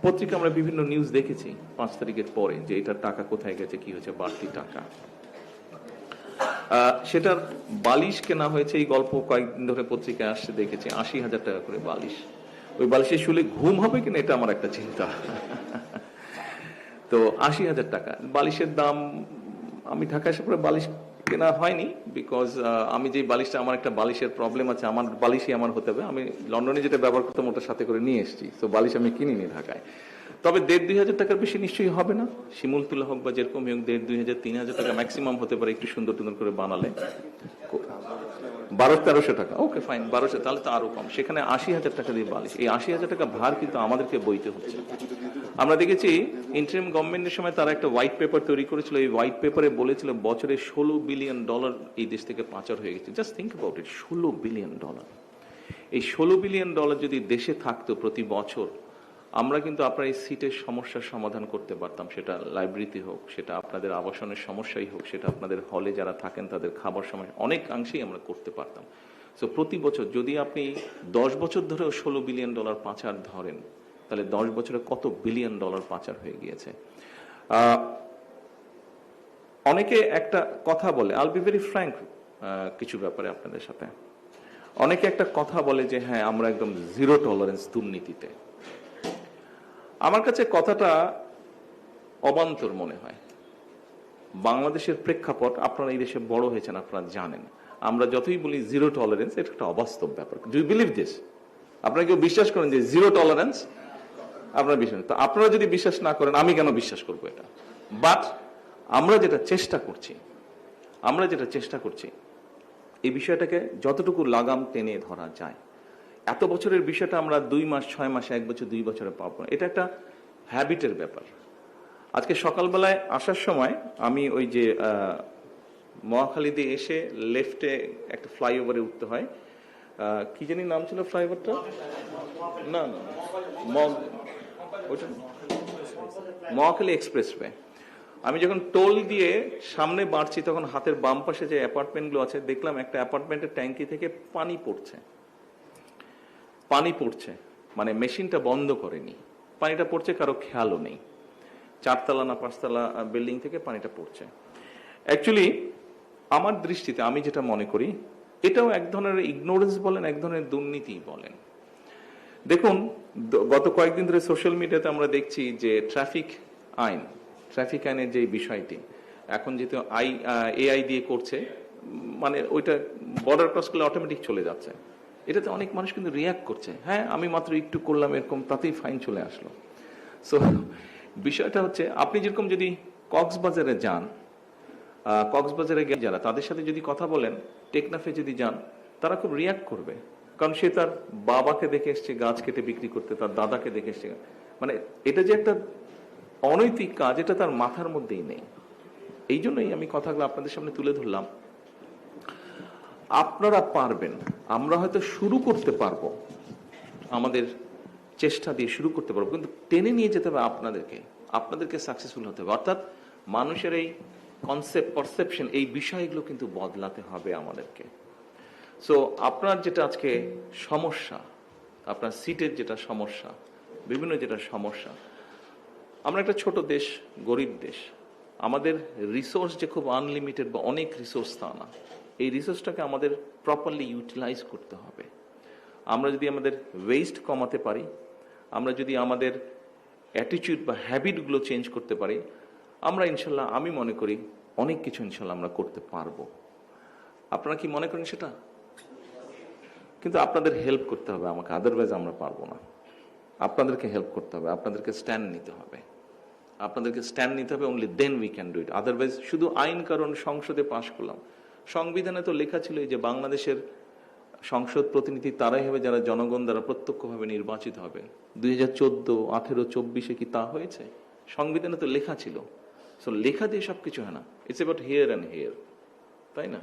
পত্রিকা আমরা বিভিন্ন নিউজ দেখেছি 5 তারিখের পরে যে এটার টাকা কোথায় গেছে, কি হয়েছে, বাড়তি টাকা। সেটার বালিশ কেনা হয়েছে, এই গল্প কয়েকদিন ধরে পত্রিকায় আসছে, দেখেছি 80,000 টাকা করে বালিশ। ওই বালিশে শুলে ঘুম হবে কিনা এটা আমার একটা চিন্তা। তো 80,000 টাকা বালিশের দাম। আমি ঢাকা এসে পরে বালিশ কেনা হয়নি, বিকজ আমি যে বালিশটা, আমার একটা বালিশের প্রবলেম আছে, আমার বালিশই আমার হতে হবে। আমি লন্ডনে যেটা ব্যবহার করতাম ওটার সাথে করে নিয়ে এসেছি, তো বালিশ আমি কিনিনি ঢাকায়। তবে 1,500-2,000 টাকার বেশি নিশ্চয়ই হবে না। শিমুল তুলা হোক বা যেরকম হোক, 1,500, 2,000, 3,000 টাকা ম্যাক্সিমাম হতে পারে, একটু সুন্দর টুন্দর করে বানালে। 1200-1300 টাকা, ওকে ফাইন, 1200, তাহলে তো আরো কম। সেখানে 80,000 টাকা দিয়ে বালিশ, এই 80,000 টাকা ভার কিন্তু আমাদেরকে বইতে হচ্ছে। আমরা দেখেছি ইন্টারিম গভর্নমেন্টের সময় তারা একটা হোয়াইট পেপার তৈরি করেছিল। এই হোয়াইট পেপারে বলেছিল বছরে $16 বিলিয়ন এই দেশ থেকে পাচার হয়ে গেছে। Just think about it, $16 billion. এই $16 বিলিয়ন যদি দেশে থাকতো প্রতি বছর, আমরা কিন্তু আপনার এই সিটের সমস্যার সমাধান করতে পারতাম। সেটা লাইব্রেরিতে হোক, সেটা আপনাদের আবাসনের সমস্যাই হোক, সেটা আপনাদের হলে যারা থাকেন তাদের খাবার সমস্যা, অনেকাংশেই আমরা করতে পারতাম। সো প্রতি বছর যদি আপনি 10 বছর ধরেও $16 বিলিয়ন পাচার ধরেন, তাহলে 10 বছরে কত বিলিয়ন ডলার পাচার হয়ে গিয়েছে। অনেকে একটা কথা বলে, আইল বি ভেরি ফ্র্যাঙ্ক কিছু ব্যাপারে আপনাদের সাথে। অনেকে একটা কথা বলে যে হ্যাঁ, আমরা একদম জিরো টলারেন্স দুর্নীতিতে। আমার কাছে কথাটা অবান্তর মনে হয়। বাংলাদেশের প্রেক্ষাপট, আপনারা এই দেশে বড় হয়েছেন, আপনারা জানেন, আমরা যতই বলি জিরো টলারেন্স, এটা একটা অবাস্তব ব্যাপার। Do you believe this? আপনারা কেউ বিশ্বাস করেন যে জিরো টলারেন্স? আপনারা বিশ্বাস, তো আপনারা যদি বিশ্বাস না করেন, আমি কেন বিশ্বাস করবো এটা? বাট আমরা যেটা চেষ্টা করছি এই বিষয়টাকে যতটুকু লাগাম টেনে ধরা যায়। এত বছরের বিষয়টা আমরা 2 মাস, 6 মাসে, 1 বছর, 2 বছরে পাবো না। এটা একটা হ্যাবিটের ব্যাপার। আজকে সকালবেলায় আসার সময় আমি ওই যে মহাখালী দিয়ে এসে লেফটে একটা ফ্লাইওভারে উঠতে হয়, কি জানি নাম ছিল ফ্লাইওভারটা, না মহাখালী এক্সপ্রেসওয়ে। আমি যখন টোল দিয়ে সামনে বাড়ছি, তখন হাতের বাম পাশে যে অ্যাপার্টমেন্টগুলো আছে, দেখলাম একটা অ্যাপার্টমেন্টের ট্যাঙ্কি থেকে পানি পড়ছে। মানে মেশিনটা বন্ধ করেনি, পানিটা পড়ছে, কারো খেয়ালও নেই। 4তলা না 5তলা বিল্ডিং থেকে পানিটা পড়ছে। অ্যাকচুয়ালি আমার দৃষ্টিতে আমি যেটা মনে করি, এটাও এক ধরনের ইগনোরেন্স বলেন, এক ধরনের দুর্নীতি বলেন। দেখুন, গত কয়েকদিন ধরে সোশ্যাল মিডিয়াতে আমরা দেখছি যে ট্রাফিক আইনের যে বিষয়টি, এখন যেহেতু এআই দিয়ে করছে, মানে ওইটা বর্ডার ক্রস করলে অটোমেটিক চলে যাচ্ছে। এটাতে অনেক মানুষ কিন্তু রিয়াক্ট করছে, হ্যাঁ আমি মাত্র একটু করলাম এরকম, তাতেই ফাইন চলে আসলো। সো বিষয়টা হচ্ছে, আপনি যেরকম যদি কক্সবাজারে যান, কক্সবাজারে গিয়ে যারা, তাদের সাথে যদি কথা বলেন, টেকনাফে যদি যান, তারা খুব রিয়াক্ট করবে। কারণ সে তার বাবাকে দেখে এসছে গাছ কেটে বিক্রি করতে, তার দাদাকে দেখে এসছে। মানে এটা যে একটা অনৈতিক কাজ, এটা তার মাথার মধ্যেই নেই। এই জন্যই আমি কথাগুলো আপনাদের সামনে তুলে ধরলাম। আপনারা পারবেন, আমরা হয়তো শুরু করতে পারবো, আমাদের চেষ্টা দিয়ে শুরু করতে পারবো, কিন্তু টেনে নিয়ে যেতে হবে আপনাদেরকে সাকসেসফুল হতে হবে। অর্থাৎ মানুষের এই কনসেপ্ট, পারসেপশন, এই বিষয়গুলো কিন্তু বদলাতে হবে আমাদেরকে। সো আপনার যেটা আজকে সমস্যা, আপনার সিটের যেটা সমস্যা, বিভিন্ন যেটা সমস্যা, আমরা একটা ছোট দেশ, গরিব দেশ, আমাদের রিসোর্স যে খুব আনলিমিটেড বা অনেক রিসোর্স তা না। এই রিসোর্সটাকে আমাদের প্রপারলি ইউটিলাইজ করতে হবে। আমরা যদি আমাদের ওয়েস্ট কমাতে পারি, আমরা যদি আমাদের অ্যাটিটিউড বা হ্যাবিটগুলো চেঞ্জ করতে পারি, আমরা ইনশাল্লাহ, আমি মনে করি অনেক কিছু ইনশাল্লাহ আমরা করতে পারবো। আপনারা কি মনে করেন সেটা? কিন্তু আপনাদের হেল্প করতে হবে আমাকে, আদারওয়াইজ আমরা পারবো না। আপনাদেরকে হেল্প করতে হবে, আপনাদেরকে স্ট্যান্ড নিতে হবে, only then we can do it. Otherwise শুধু আইন কারণ সংসদে পাশ করলাম, সংবিধানে তো লেখা ছিল যে বাংলাদেশের সংসদ প্রতিনিধি তারাই হবে যারা জনগণ দ্বারা প্রত্যক্ষভাবে নির্বাচিত হবে। 2014, 18, 24 কি তা হয়েছে? সংবিধানে তো লেখা ছিল। সো লেখা দিয়ে সবকিছু হয় না, it's about here and here, তাই না?